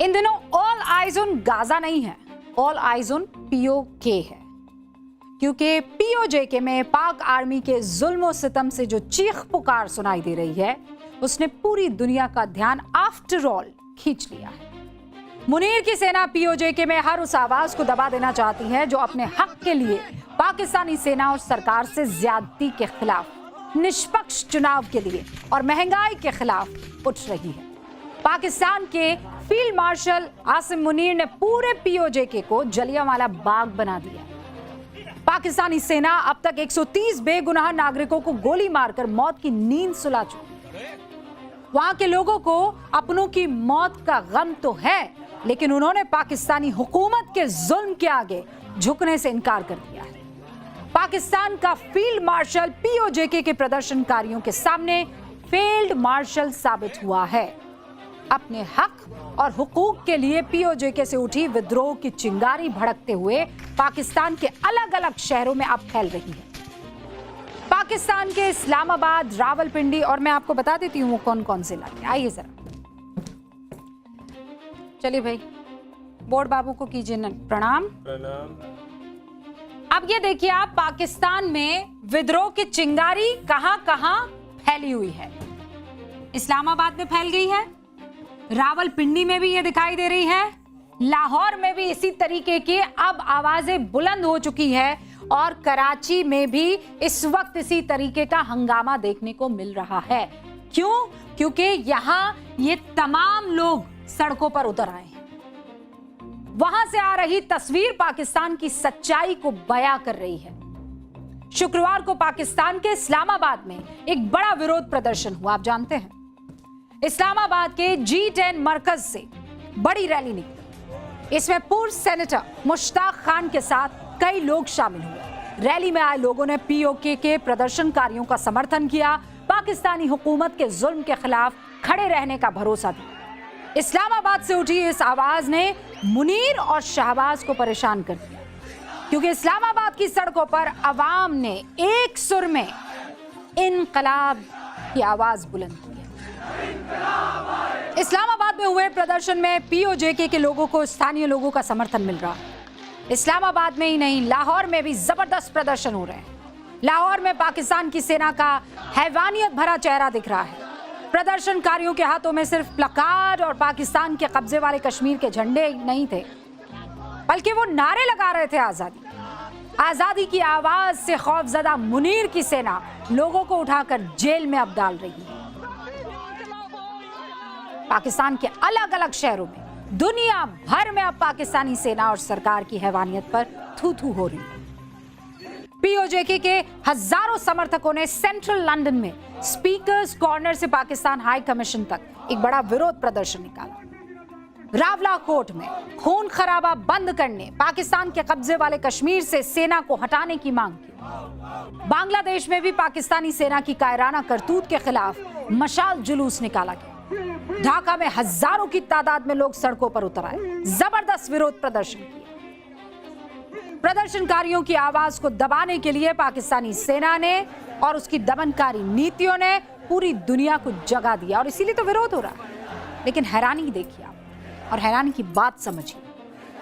इन दिनों all eyes on Gaza नहीं है, ऑल आइज ऑन पीओके है, क्योंकि पीओजेके में पाक आर्मी के जुल्म सितम से जो चीख पुकार सुनाई दे रही है, उसने पूरी दुनिया का ध्यान आफ्टर ऑल खींच लिया है। मुनीर की सेना पीओजेके में हर उस आवाज को दबा देना चाहती है जो अपने हक के लिए पाकिस्तानी सेना और सरकार से ज्यादती के खिलाफ, निष्पक्ष चुनाव के लिए और महंगाई के खिलाफ उठ रही है। पाकिस्तान के फील्ड मार्शल आसिम मुनीर ने पूरे पीओजेके को जलियांवाला बाग बना दिया। पाकिस्तानी सेना अब तक 130 बेगुनाह नागरिकों को गोली मारकर मौत की नींद सुला चुकी है। वहां के लोगों को अपनों की मौत का गम तो है, लेकिन उन्होंने पाकिस्तानी हुकूमत के जुल्म के आगे झुकने से इनकार कर दिया है। पाकिस्तान का फील्ड मार्शल पीओजेके के प्रदर्शनकारियों के सामने फील्ड मार्शल साबित हुआ है। अपने हक और हुकूक के लिए पीओजेके से उठी विद्रोह की चिंगारी भड़कते हुए पाकिस्तान के अलग अलग शहरों में अब फैल रही है। पाकिस्तान के इस्लामाबाद, रावलपिंडी और मैं आपको बता देती हूँ वो कौन कौन से इलाके। आइए जरा, चलिए भाई, बोर्ड बाबू को कीजिए प्रणाम। अब ये देखिए आप, पाकिस्तान में विद्रोह की चिंगारी कहां कहां फैली हुई है। इस्लामाबाद में फैल गई है, रावलपिंडी में भी ये दिखाई दे रही है, लाहौर में भी इसी तरीके की अब आवाजें बुलंद हो चुकी है और कराची में भी इस वक्त इसी तरीके का हंगामा देखने को मिल रहा है। क्यों? क्योंकि यहां ये तमाम लोग सड़कों पर उतर आए हैं। वहां से आ रही तस्वीर पाकिस्तान की सच्चाई को बयां कर रही है। शुक्रवार को पाकिस्तान के इस्लामाबाद में एक बड़ा विरोध प्रदर्शन हुआ। आप जानते हैं, इस्लामाबाद के G10 मरकज से बड़ी रैली निकली। इसमें पूर्व सेनेटर मुश्ताक खान के साथ कई लोग शामिल हुए। रैली में आए लोगों ने पीओके के प्रदर्शनकारियों का समर्थन किया, पाकिस्तानी हुकूमत के जुल्म के खिलाफ खड़े रहने का भरोसा दिया। इस्लामाबाद से उठी इस आवाज ने मुनीर और शहबाज को परेशान कर दिया, क्योंकि इस्लामाबाद की सड़कों पर अवाम ने एक सुर में इनकलाब की आवाज बुलंद की। इस्लामाबाद में हुए प्रदर्शन में पीओजेके के लोगों को स्थानीय लोगों का समर्थन मिल रहा है। इस्लामाबाद में ही नहीं, लाहौर में भी जबरदस्त प्रदर्शन हो रहे हैं। लाहौर में पाकिस्तान की सेना का हैवानियत भरा चेहरा दिख रहा है। प्रदर्शनकारियों के हाथों में सिर्फ प्लकार्ड और पाकिस्तान के कब्जे वाले कश्मीर के झंडे नहीं थे, बल्कि वो नारे लगा रहे थे आजादी। आजादी की आवाज से खौफजदा मुनीर की सेना लोगों को उठाकर जेल में अब डाल रही है। पाकिस्तान के अलग अलग शहरों में, दुनिया भर में अब पाकिस्तानी सेना और सरकार की हैवानियत पर थू थू हो रही है। पीओजेके के हजारों समर्थकों ने सेंट्रल लंदन में स्पीकर्स कॉर्नर से पाकिस्तान हाई कमीशन तक एक बड़ा विरोध प्रदर्शन निकाला। रावलाकोट में खून खराबा बंद करने, पाकिस्तान के कब्जे वाले कश्मीर से सेना को हटाने की मांग की। बांग्लादेश में भी पाकिस्तानी सेना की कायराना करतूत के खिलाफ मशाल जुलूस निकाला गया। ढाका में हजारों की तादाद में लोग सड़कों पर उतर आए, जबरदस्त विरोध प्रदर्शन किया। प्रदर्शनकारियों की आवाज को दबाने के लिए पाकिस्तानी सेना ने और उसकी दमनकारी नीतियों ने पूरी दुनिया को जगा दिया, और इसीलिए तो विरोध हो रहा है। लेकिन हैरानी देखिए आप, और हैरानी की बात समझिए,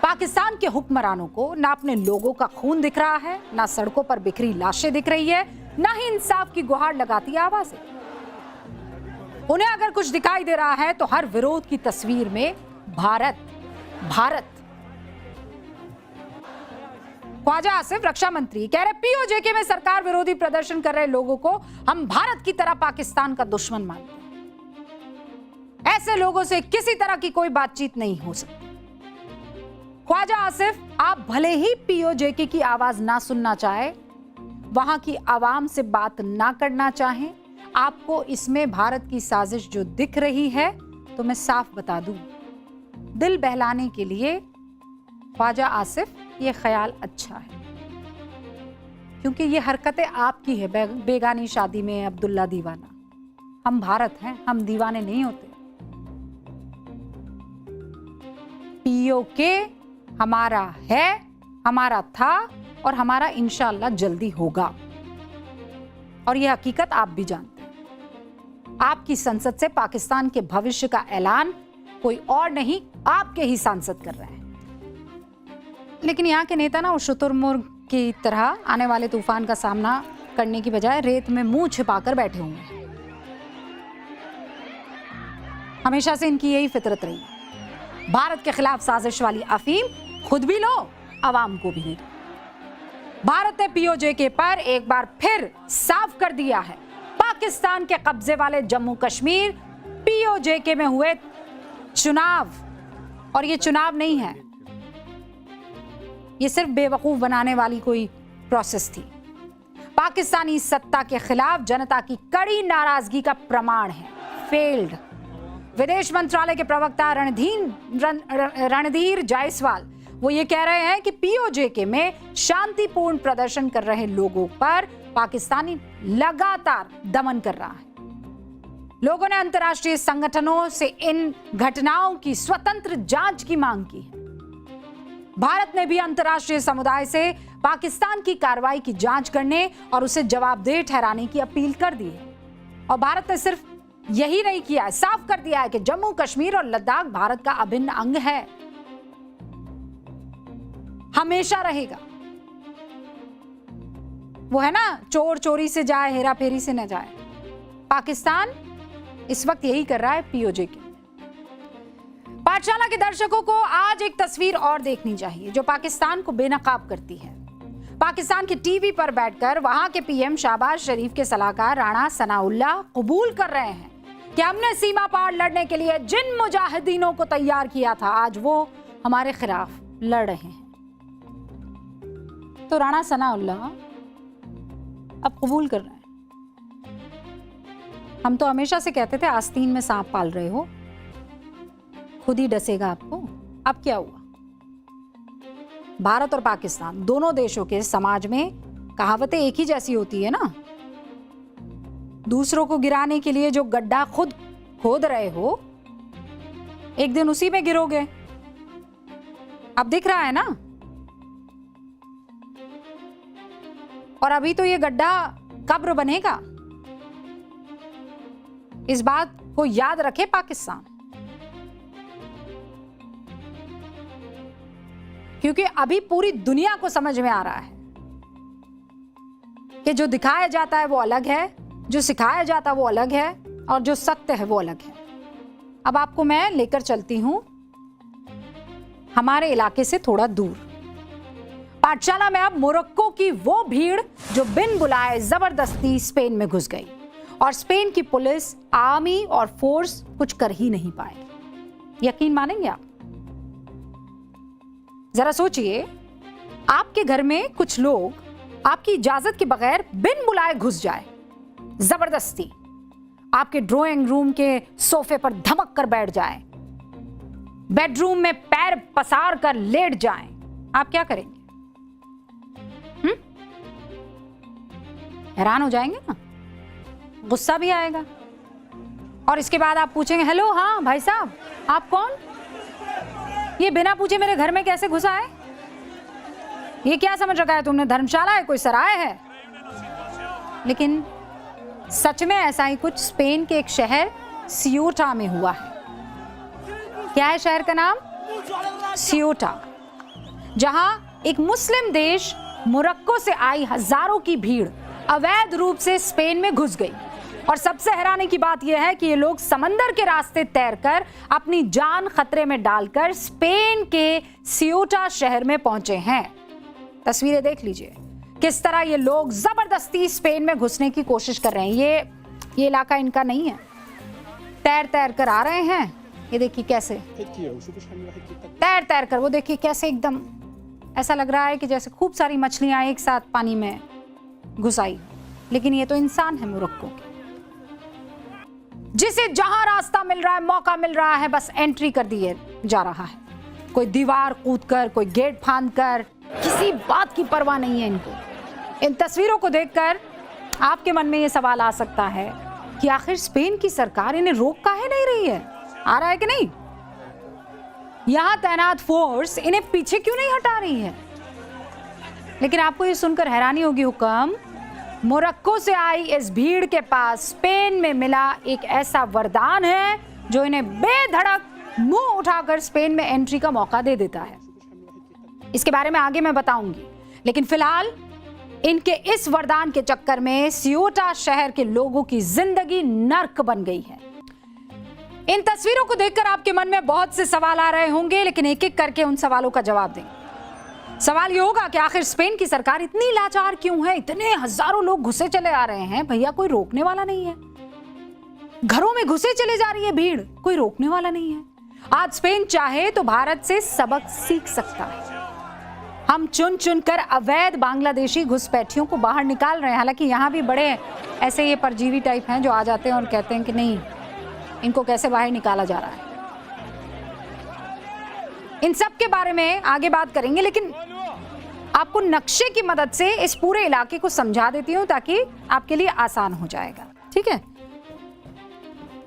पाकिस्तान के हुक्मरानों को ना अपने लोगों का खून दिख रहा है, ना सड़कों पर बिखरी लाशें दिख रही है, ना ही इंसाफ की गुहार लगाती आवाजें। उन्हें अगर कुछ दिखाई दे रहा है तो हर विरोध की तस्वीर में भारत भारत। ख्वाजा आसिफ रक्षा मंत्री कह रहे, पीओजेके में सरकार विरोधी प्रदर्शन कर रहे लोगों को हम भारत की तरह पाकिस्तान का दुश्मन मानते हैं। ऐसे लोगों से किसी तरह की कोई बातचीत नहीं हो सकती। ख्वाजा आसिफ, आप भले ही पीओजेके की आवाज ना सुनना चाहे, वहां की आवाम से बात ना करना चाहें, आपको इसमें भारत की साजिश जो दिख रही है, तो मैं साफ बता दूं, दिल बहलाने के लिए ख्वाजा आसिफ ये ख्याल अच्छा है, क्योंकि ये हरकतें आपकी है। बेगानी शादी में अब्दुल्ला दीवाना, हम भारत हैं, हम दीवाने नहीं होते। पीओके हमारा है, हमारा था और हमारा इंशाअल्लाह जल्दी होगा, और ये हकीकत आप भी जानते हैं। आपकी संसद से पाकिस्तान के भविष्य का ऐलान कोई और नहीं, आपके ही सांसद कर रहे हैं। लेकिन यहाँ के नेता ना शुतुरमुर्ग की तरह आने वाले तूफान का सामना करने की बजाय रेत में मुंह छिपाकर बैठे हुए हैं। हमेशा से इनकी यही फितरत रही है। भारत के खिलाफ साजिश वाली अफीम खुद भी लो, आवाम को भी नहीं दो। भारत ने पीओजे पर एक बार फिर साफ कर दिया है, पाकिस्तान के कब्जे वाले जम्मू कश्मीर पीओजे में हुए चुनाव, और ये चुनाव नहीं है, ये सिर्फ बेवकूफ बनाने वाली कोई प्रोसेस थी। पाकिस्तानी सत्ता के खिलाफ जनता की कड़ी नाराजगी का प्रमाण है। फेल्ड। विदेश मंत्रालय के प्रवक्ता रणधीर जायसवाल वो ये कह रहे हैं कि पीओजे में शांतिपूर्ण प्रदर्शन कर रहे लोगों पर पाकिस्तानी लगातार दमन कर रहा है। लोगों ने अंतर्राष्ट्रीय संगठनों से इन घटनाओं की स्वतंत्र जांच की मांग की है। भारत ने भी अंतर्राष्ट्रीय समुदाय से पाकिस्तान की कार्रवाई की जांच करने और उसे जवाबदेह ठहराने की अपील कर दी है। और भारत ने सिर्फ यही नहीं किया है, साफ कर दिया है कि जम्मू कश्मीर और लद्दाख भारत का अभिन्न अंग है, हमेशा रहेगा। वो है ना, चोर चोरी से जाए, हेरा फेरी से न जाए। पाकिस्तान इस वक्त यही कर रहा है पीओजे के। पाठशाला के दर्शकों को आज एक तस्वीर और देखनी चाहिए जो पाकिस्तान को बेनकाब करती है। पाकिस्तान के टीवी पर बैठकर वहां के पीएम शहबाज शरीफ के सलाहकार राणा सनाउल्लाह कबूल कर रहे हैं कि हमने सीमा पार लड़ने के लिए जिन मुजाहिदीनों को तैयार किया था, आज वो हमारे खिलाफ लड़ रहे हैं। तो राणा सनाउल्लाह अब कबूल कर रहे हैं। हम तो हमेशा से कहते थे आस्तीन में सांप पाल रहे हो, खुद ही डसेगा आपको। अब क्या हुआ? भारत और पाकिस्तान दोनों देशों के समाज में कहावतें एक ही जैसी होती है ना। दूसरों को गिराने के लिए जो गड्ढा खुद खोद रहे हो, एक दिन उसी में गिरोगे। अब दिख रहा है ना। और अभी तो ये गड्ढा कब्र बनेगा। इस बात को याद रखे पाकिस्तान, क्योंकि अभी पूरी दुनिया को समझ में आ रहा है कि जो दिखाया जाता है वो अलग है, जो सिखाया जाता है वो अलग है, और जो सत्य है वो अलग है। अब आपको मैं लेकर चलती हूं हमारे इलाके से थोड़ा दूर। पाठशाला में अब मोरक्को की वो भीड़ जो बिन बुलाए जबरदस्ती स्पेन में घुस गई, और स्पेन की पुलिस, आर्मी और फोर्स कुछ कर ही नहीं पाए। यकीन मानेंगे आप? जरा सोचिए, आपके घर में कुछ लोग आपकी इजाजत के बगैर बिन बुलाए घुस जाए, जबरदस्ती आपके ड्राइंग रूम के सोफे पर धमक कर बैठ जाए, बेडरूम में पैर पसार कर लेट जाएं, आप क्या करेंगे? हैरान हो जाएंगे ना, गुस्सा भी आएगा। और इसके बाद आप पूछेंगे, हेलो, हाँ भाई साहब, आप कौन? ये बिना पूछे मेरे घर में कैसे घुसा है? ये क्या समझ रखा है तुमने, धर्मशाला है, कोई सराय है? लेकिन सच में ऐसा ही कुछ स्पेन के एक शहर सियोटा में हुआ है। क्या है शहर का नाम? सियोटा, जहां एक मुस्लिम देश मोरक्को से आई हजारों की भीड़ अवैध रूप से स्पेन में घुस गई। और सबसे हैरानी की बात यह है कि ये लोग समंदर के रास्ते तैरकर अपनी जान खतरे में डालकर स्पेन के सियोटा शहर में पहुंचे हैं। तस्वीरें देख लीजिए, किस तरह ये लोग जबरदस्ती स्पेन में घुसने की कोशिश कर रहे हैं। ये इलाका इनका नहीं है, तैर तैर कर आ रहे हैं। ये देखिए कैसे तैर तैर कर, वो देखिए कैसे एकदम ऐसा लग रहा है कि जैसे खूब सारी मछलियां एक साथ पानी में घुसाई। लेकिन ये तो इंसान है मोरक्को के, जिसे जहां रास्ता मिल रहा है, मौका मिल रहा है, बस एंट्री कर दिए जा रहा है। कोई दीवार कूदकर, कोई गेट फांदकर, किसी बात की परवाह नहीं है इनको। इन तस्वीरों को देखकर आपके मन में ये सवाल आ सकता है कि आखिर स्पेन की सरकार इन्हें रोक काहे नहीं रही है? आ रहा है कि नहीं? यहां तैनात फोर्स इन्हें पीछे क्यों नहीं हटा रही है? लेकिन आपको ये सुनकर हैरानी होगी हुक्म, मोरक्को से आई इस भीड़ के पास स्पेन में मिला एक ऐसा वरदान है जो इन्हें बेधड़क मुंह उठाकर स्पेन में एंट्री का मौका दे देता है। इसके बारे में आगे मैं बताऊंगी, लेकिन फिलहाल इनके इस वरदान के चक्कर में सियोटा शहर के लोगों की जिंदगी नर्क बन गई है। इन तस्वीरों को देखकर आपके मन में बहुत से सवाल आ रहे होंगे, लेकिन एक एक करके उन सवालों का जवाब दें। सवाल ये होगा कि आखिर स्पेन की सरकार इतनी लाचार क्यों है? इतने हजारों लोग घुसे चले आ रहे हैं, भैया कोई रोकने वाला नहीं है। घरों में घुसे चले जा रही है भीड़, कोई रोकने वाला नहीं है। आज स्पेन चाहे तो भारत से सबक सीख सकता है। हम चुन चुनकर अवैध बांग्लादेशी घुसपैठियों को बाहर निकाल रहे हैं। हालांकि यहाँ भी बड़े ऐसे ये परजीवी टाइप हैं जो आ जाते हैं और कहते हैं कि नहीं, इनको कैसे बाहर निकाला जा रहा है। इन सब के बारे में आगे बात करेंगे, लेकिन आपको नक्शे की मदद से इस पूरे इलाके को समझा देती हूँ ताकि आपके लिए आसान हो जाएगा। ठीक है,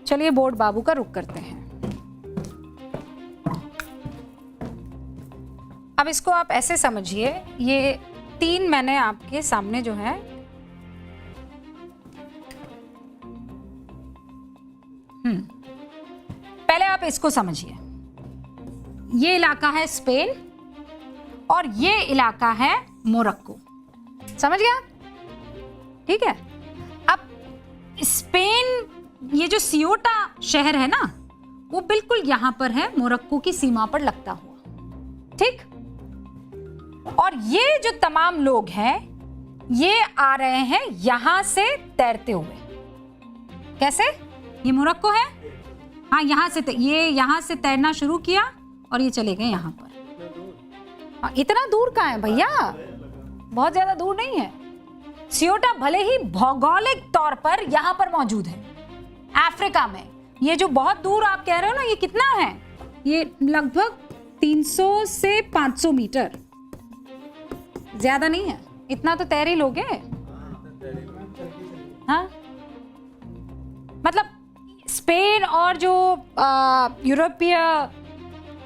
चलिए बोर्ड बाबू का रुख करते हैं। अब इसको आप ऐसे समझिए, ये 3 मैंने आपके सामने जो है पहले आप इसको समझिए। ये इलाका है स्पेन और ये इलाका है मोरक्को। समझ गया? ठीक है। अब स्पेन, ये जो सियोटा शहर है ना, वो बिल्कुल यहां पर है, मोरक्को की सीमा पर लगता हुआ। ठीक। और ये जो तमाम लोग हैं, ये आ रहे हैं यहां से तैरते हुए। कैसे? ये मोरक्को है, हाँ, यहां से ये यहां से तैरना शुरू किया और ये चले गए यहां पर। इतना दूर कहाँ है भैया? बहुत ज्यादा दूर नहीं है। सियोटा भले ही भौगोलिक तौर पर यहां पर मौजूद है, अफ्रीका में। ये जो बहुत दूर आप कह रहे हो ना, ये कितना है? ये लगभग 300 से 500 मीटर, ज्यादा नहीं है। इतना तो तैर ही लोगे। हाँ, मतलब स्पेन और जो यूरोपीय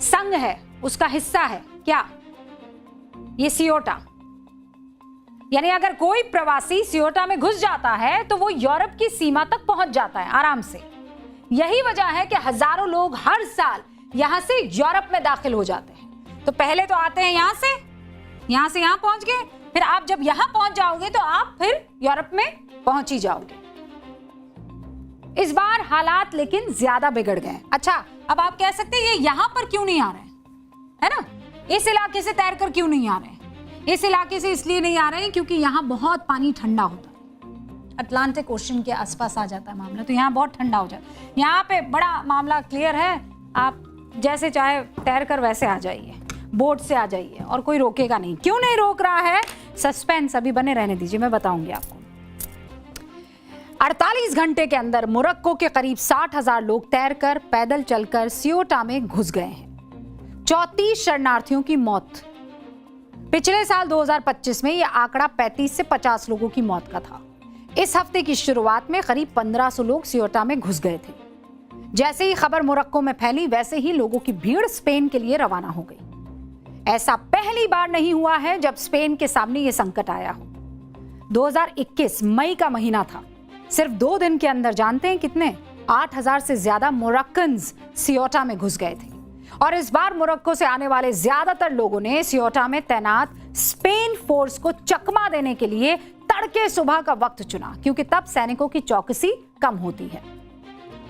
संघ है उसका हिस्सा है क्या ये सियोटा। यानी अगर कोई प्रवासी सियोटा में घुस जाता है तो वो यूरोप की सीमा तक पहुंच जाता है आराम से। यही वजह है कि हजारों लोग हर साल यहां से यूरोप में दाखिल हो जाते हैं। तो पहले तो आते हैं यहां से यहां पहुंच गए, फिर आप जब यहां पहुंच जाओगे तो आप फिर यूरोप में पहुंच ही जाओगे। इस बार हालात लेकिन ज्यादा बिगड़ गए। अच्छा, अब आप कह सकते हैं ये यहां पर क्यों नहीं आ रहे हैं, है ना? इस इलाके से तैरकर क्यों नहीं आ रहे हैं? इस इलाके से इसलिए नहीं आ रहे हैं क्योंकि यहाँ बहुत पानी ठंडा होता है। अटलांटिक ओशन के आसपास आ जाता है मामला, तो यहाँ बहुत ठंडा हो जाता है। यहाँ पे बड़ा मामला क्लियर है, आप जैसे चाहे तैर कर वैसे आ जाइए, बोट से आ जाइए और कोई रोकेगा नहीं। क्यों नहीं रोक रहा है? सस्पेंस अभी बने रहने दीजिए, मैं बताऊंगी आपको। 48 घंटे के अंदर मोरक्को के करीब 60,000 लोग तैरकर पैदल चलकर सियोटा में घुस गए हैं। 34 शरणार्थियों की मौत। पिछले साल 2025 में यह आंकड़ा 35 से 50 लोगों की मौत का था। इस हफ्ते की शुरुआत में करीब 1500 लोग सियोटा में घुस गए थे। जैसे ही खबर मोरक्को में फैली, वैसे ही लोगों की भीड़ स्पेन के लिए रवाना हो गई। ऐसा पहली बार नहीं हुआ है जब स्पेन के सामने यह संकट आया हो। 2021 मई का महीना था। सिर्फ 2 दिन के अंदर जानते हैं कितने? 8,000 से ज्यादा मोरक्कन्स सियोटा में घुस गए थे। और इस बार मोरक्को से आने वाले ज्यादातर लोगों ने सियोटा में तैनात स्पेन फोर्स को चकमा देने के लिए तड़के सुबह का वक्त चुना, क्योंकि तब सैनिकों की चौकसी कम होती है।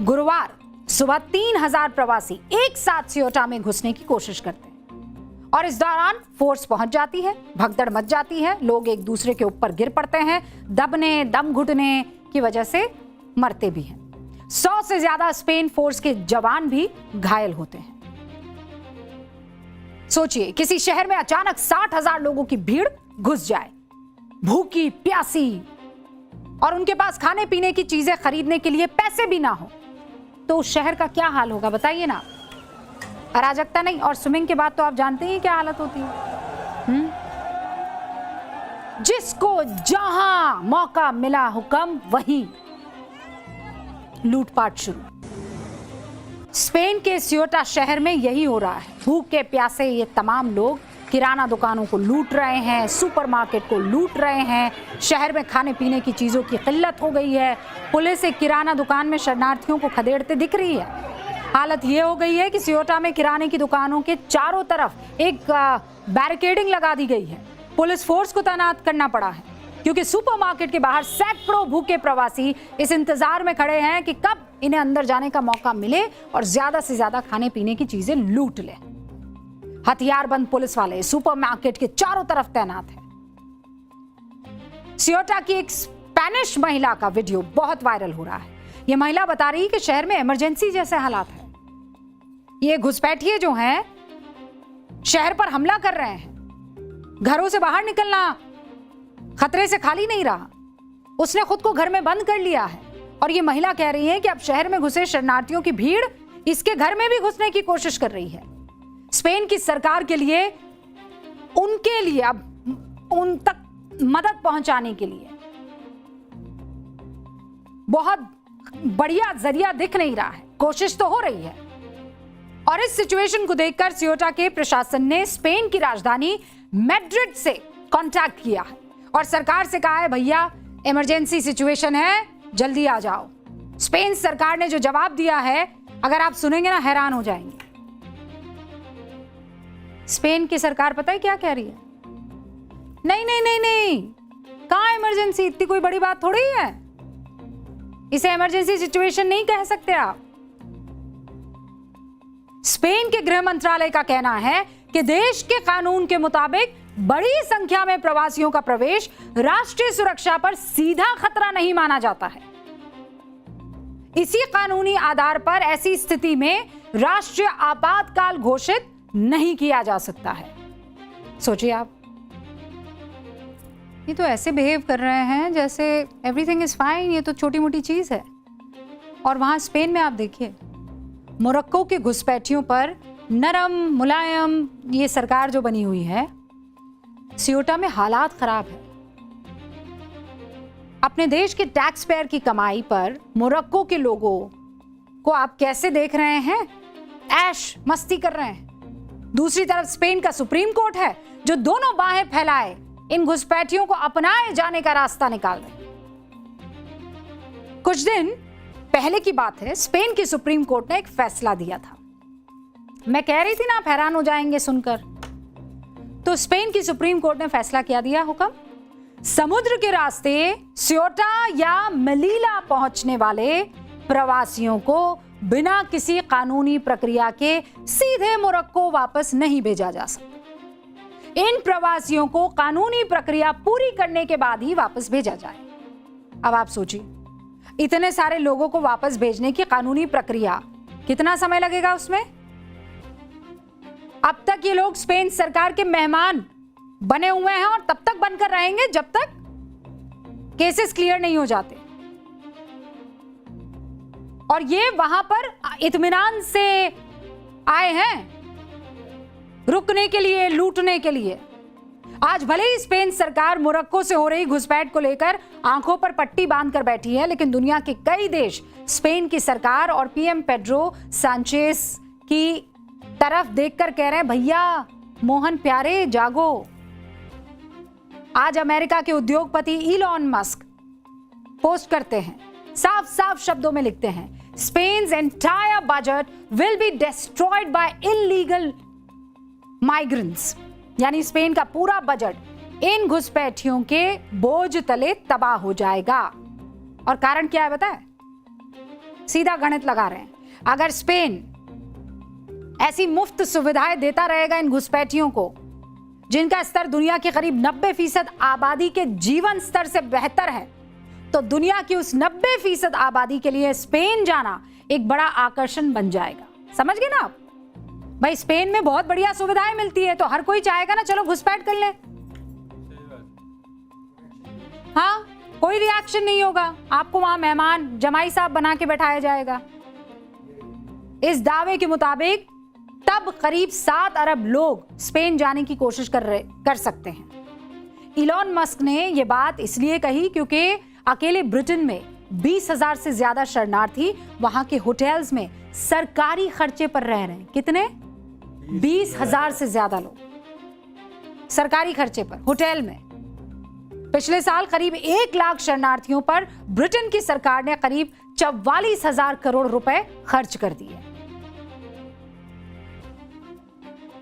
गुरुवार सुबह 3,000 प्रवासी एक साथ सियोटा में घुसने की कोशिश करते हैं और इस दौरान फोर्स पहुंच जाती है, भगदड़ मच जाती है, लोग एक दूसरे के ऊपर गिर पड़ते हैं, दबने, दम घुटने की वजह से मरते भी हैं। 100 से ज्यादा स्पेन फोर्स के जवान भी घायल होते हैं। सोचिए, किसी शहर में अचानक 60,000 लोगों की भीड़ घुस जाए, भूखी प्यासी, और उनके पास खाने पीने की चीजें खरीदने के लिए पैसे भी ना हो, तो उस शहर का क्या हाल होगा बताइए ना। अराजकता नहीं, और स्विमिंग के बाद तो आप जानते ही क्या हालत होती है। जिसको जहां मौका मिला हुक्म वहीं लूटपाट शुरू। स्पेन के सियोटा शहर में यही हो रहा है। भूखे प्यासे ये तमाम लोग किराना दुकानों को लूट रहे हैं, सुपरमार्केट को लूट रहे हैं। शहर में खाने पीने की चीजों की किल्लत हो गई है। पुलिस एक किराना दुकान में शरणार्थियों को खदेड़ते दिख रही है। हालत ये हो गई है कि सियोटा में किराने की दुकानों के चारों तरफ एक बैरिकेडिंग लगा दी गई है। पुलिस फोर्स को तैनात करना पड़ा है क्योंकि सुपरमार्केट के बाहर सैकड़ों भूखे प्रवासी इस इंतजार में खड़े हैं कि कब इन्हें अंदर जाने का मौका मिले और ज्यादा से ज्यादा खाने पीने की चीजें लूट लें। हथियारबंद पुलिस वाले सुपरमार्केट के चारों तरफ तैनात हैं। सियोटा की एक स्पेनिश महिला का वीडियो बहुत वायरल हो रहा है। यह महिला बता रही है कि शहर में इमरजेंसी जैसे हालात हैं। ये घुसपैठिए जो हैं शहर पर हमला कर रहे हैं। घरों से बाहर निकलना खतरे से खाली नहीं रहा। उसने खुद को घर में बंद कर लिया है और ये महिला कह रही है कि अब शहर में घुसे शरणार्थियों की भीड़ इसके घर में भी घुसने की कोशिश कर रही है। स्पेन की सरकार के लिए उनके लिए अब उन तक मदद पहुंचाने के लिए बहुत बढ़िया जरिया दिख नहीं रहा है। कोशिश तो हो रही है और इस सिचुएशन को देखकर सियोटा के प्रशासन ने स्पेन की राजधानी मैड्रिड से कांटेक्ट किया है और सरकार से कहा है भैया इमरजेंसी सिचुएशन है, जल्दी आ जाओ। स्पेन सरकार ने जो जवाब दिया है अगर आप सुनेंगे ना हैरान हो जाएंगे। स्पेन की सरकार पता है क्या कह रही है? नहीं नहीं नहीं नहीं, कहां इमरजेंसी, इतनी कोई बड़ी बात थोड़ी है, इसे इमरजेंसी सिचुएशन नहीं कह सकते आप। स्पेन के गृह मंत्रालय का कहना है कि देश के कानून के मुताबिक बड़ी संख्या में प्रवासियों का प्रवेश राष्ट्रीय सुरक्षा पर सीधा खतरा नहीं माना जाता है। इसी कानूनी आधार पर ऐसी स्थिति में राष्ट्रीय आपातकाल घोषित नहीं किया जा सकता है। सोचिए आप, ये तो ऐसे बिहेव कर रहे हैं जैसे एवरीथिंग इज फाइन, ये तो छोटी मोटी चीज है। और वहां स्पेन में आप देखिए मोरक्को के घुसपैठियों पर नरम मुलायम ये सरकार जो बनी हुई है। सियोटा में हालात खराब है। अपने देश के टैक्स पेयर की कमाई पर मोरक्को के लोगों को आप कैसे देख रहे हैं? ऐश मस्ती कर रहे हैं। दूसरी तरफ स्पेन का सुप्रीम कोर्ट है जो दोनों बाहें फैलाए इन घुसपैठियों को अपनाए जाने का रास्ता निकाल रहे। कुछ दिन पहले की बात है, स्पेन की सुप्रीम कोर्ट ने एक फैसला दिया था। मैं कह रही थी ना आप हैरान हो जाएंगे सुनकर। तो स्पेन की सुप्रीम कोर्ट ने फैसला क्या दिया? हुक्म, समुद्र के रास्ते सियोटा या मेलिला पहुंचने वाले प्रवासियों को बिना किसी कानूनी प्रक्रिया के सीधे मोरक्को वापस नहीं भेजा जा सकता। इन प्रवासियों को कानूनी प्रक्रिया पूरी करने के बाद ही वापस भेजा जाए। अब आप सोचिए, इतने सारे लोगों को वापस भेजने की कानूनी प्रक्रिया, कितना समय लगेगा उसमें? अब तक ये लोग स्पेन सरकार के मेहमान बने हुए हैं और तब तक बनकर रहेंगे जब तक केसेस क्लियर नहीं हो जाते। और ये वहां पर इत्मीनान से आए हैं, रुकने के लिए, लूटने के लिए। आज भले ही स्पेन सरकार मोरक्को से हो रही घुसपैठ को लेकर आंखों पर पट्टी बांधकर बैठी है, लेकिन दुनिया के कई देश स्पेन की सरकार और पीएम पेड्रो सांचेस की तरफ देखकर कह रहे हैं भैया मोहन प्यारे जागो। आज अमेरिका के उद्योगपति इलॉन मस्क पोस्ट करते हैं, साफ साफ शब्दों में लिखते हैं, Spain's entire budget will be destroyed by illegal migrants। यानी स्पेन का पूरा बजट इन घुसपैठियों के बोझ तले तबाह हो जाएगा। और कारण क्या है बताएं? सीधा गणित लगा रहे हैं, अगर स्पेन ऐसी मुफ्त सुविधाएं देता रहेगा इन घुसपैठियों को, जिनका स्तर दुनिया की करीब 90% आबादी के जीवन स्तर से बेहतर है, तो दुनिया की उस 90% आबादी के लिए स्पेन जाना एक बड़ा आकर्षण बन जाएगा। समझ गए ना आप? भाई स्पेन में बहुत बढ़िया सुविधाएं मिलती है, तो हर कोई चाहेगा ना चलो घुसपैठ कर ले। हाँ, कोई रिएक्शन नहीं होगा, आपको वहां मेहमान जमाई साहब बना के बैठाया जाएगा। इस दावे के मुताबिक तब करीब 7 अरब लोग स्पेन जाने की कोशिश कर सकते हैं। इलॉन मस्क ने यह बात इसलिए कही क्योंकि अकेले ब्रिटेन में 20,000 से ज्यादा शरणार्थी वहां के होटल्स में सरकारी खर्चे पर रह रहे हैं। कितने? 20,000 से ज्यादा लोग सरकारी खर्चे पर होटल में। पिछले साल करीब 1 लाख शरणार्थियों पर ब्रिटेन की सरकार ने करीब 44,000 करोड़ रुपए खर्च कर दिए।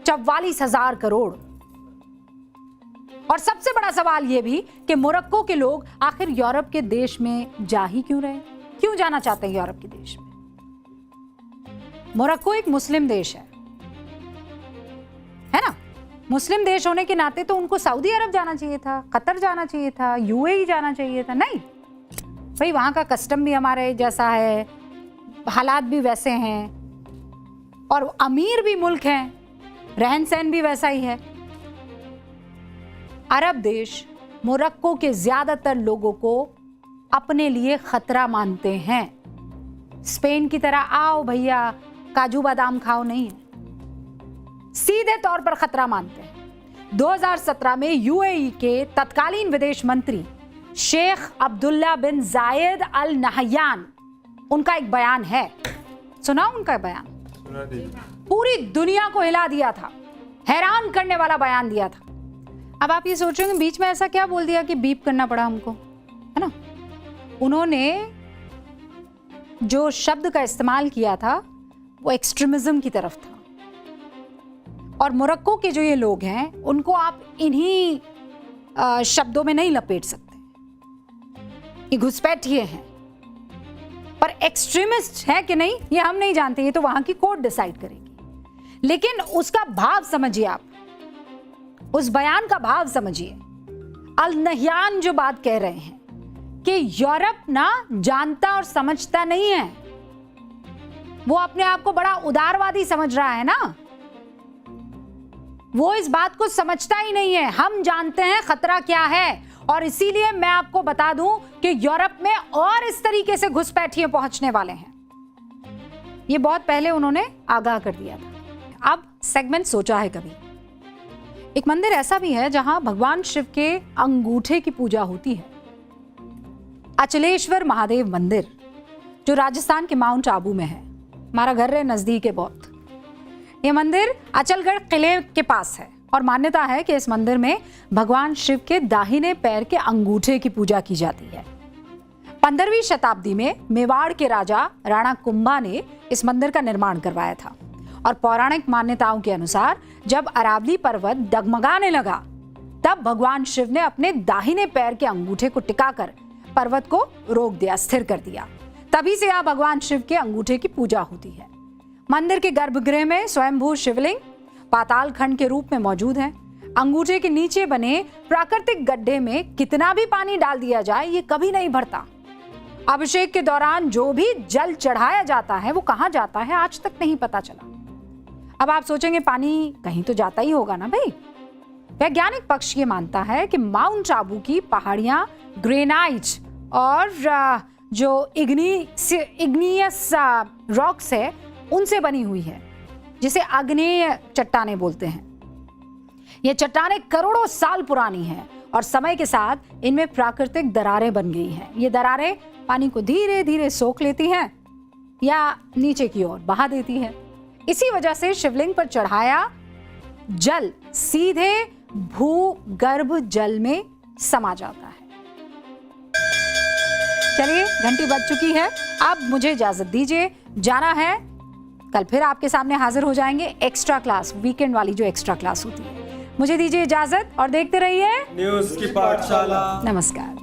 44,000 करोड़। और सबसे बड़ा सवाल यह भी कि मोरक्को के लोग आखिर यूरोप के देश में जा ही क्यों रहे, क्यों जाना चाहते हैं यूरोप के देश में। मोरक्को एक मुस्लिम देश है ना। मुस्लिम देश होने के नाते तो उनको सऊदी अरब जाना चाहिए था, कतर जाना चाहिए था, यूएई जाना चाहिए था। नहीं भाई, वहां का कस्टम भी हमारे जैसा है, हालात भी वैसे हैं और अमीर भी मुल्क है, रहन सहन भी वैसा ही है। अरब देश मोरक्को के ज्यादातर लोगों को अपने लिए खतरा मानते हैं। स्पेन की तरह आओ भैया काजू बादाम खाओ नहीं है, सीधे तौर पर खतरा मानते हैं। 2017 में यूएई के तत्कालीन विदेश मंत्री शेख अब्दुल्ला बिन जायद अल नहयान, उनका एक बयान है, सुना उनका बयान? पूरी दुनिया को हिला दिया था, हैरान करने वाला बयान दिया था। अब आप ये सोच रहे हैं बीच में ऐसा क्या बोल दिया कि बीप करना पड़ा हमको, है ना। उन्होंने जो शब्द का इस्तेमाल किया था वो एक्सट्रीमिज्म की तरफ था। और मोरक्को के जो ये लोग हैं उनको आप इन्हीं शब्दों में नहीं लपेट सकते, ये घुसपैठिए हैं। पर एक्सट्रीमिस्ट है कि नहीं ये हम नहीं जानते, ये तो वहां की कोर्ट डिसाइड करेगी। लेकिन उसका भाव समझिए आप, उस बयान का भाव समझिए। अल नहयान जो बात कह रहे हैं कि यूरोप ना जानता और समझता नहीं है, वो अपने आप को बड़ा उदारवादी समझ रहा है ना, वो इस बात को समझता ही नहीं है। हम जानते हैं खतरा क्या है और इसीलिए मैं आपको बता दूं कि यूरोप में और इस तरीके से घुसपैठिए पहुंचने वाले हैं। ये बहुत पहले उन्होंने आगाह कर दिया था। अब सेगमेंट सोचा है कभी, एक मंदिर ऐसा भी है जहां भगवान शिव के अंगूठे की पूजा होती है। अचलेश्वर महादेव मंदिर जो राजस्थान के माउंट आबू में है, हमारा घर है नजदीक है बहुत। ये मंदिर अचलगढ़ किले के पास है और मान्यता है कि इस मंदिर में भगवान शिव के दाहिने पैर के अंगूठे की पूजा की जाती है। 15वीं शताब्दी में मेवाड़ के राजा राणा कुंभा ने इस मंदिर का निर्माण करवाया था और पौराणिक मान्यताओं के अनुसार जब अरावली पर्वत डगमगाने लगा तब भगवान शिव ने अपने दाहिने पैर के अंगूठे को टिकाकर पर्वत को रोक दिया, स्थिर कर दिया। तभी से यहाँ भगवान शिव के अंगूठे की पूजा होती है। मंदिर के गर्भगृह में स्वयंभू शिवलिंग पाताल खंड के रूप में मौजूद है। अंगूठे के नीचे बने प्राकृतिक गड्ढे में कितना भी पानी डाल दिया जाए ये कभी नहीं भरता। अभिषेक के दौरान जो भी जल चढ़ाया जाता है वो कहाँ जाता है आज तक नहीं पता चला। अब आप सोचेंगे पानी कहीं तो जाता ही होगा ना भाई। वैज्ञानिक पक्ष ये मानता है कि माउंट आबू की पहाड़ियां ग्रेनाइट और जो इग्नियस रॉक्स है उनसे बनी हुई है, जिसे आग्नेय चट्टानें बोलते हैं। ये चट्टानें करोड़ों साल पुरानी हैं और समय के साथ इनमें प्राकृतिक दरारें बन गई हैं। ये दरारें पानी को धीरे धीरे सोख लेती हैं या नीचे की ओर बहा देती है। इसी वजह से शिवलिंग पर चढ़ाया जल सीधे भूगर्भ जल में समा जाता है। चलिए घंटी बज चुकी है, अब मुझे इजाजत दीजिए, जाना है। कल फिर आपके सामने हाजिर हो जाएंगे एक्स्ट्रा क्लास, वीकेंड वाली जो एक्स्ट्रा क्लास होती है। मुझे दीजिए इजाजत और देखते रहिए न्यूज़ की पाठशाला। नमस्कार।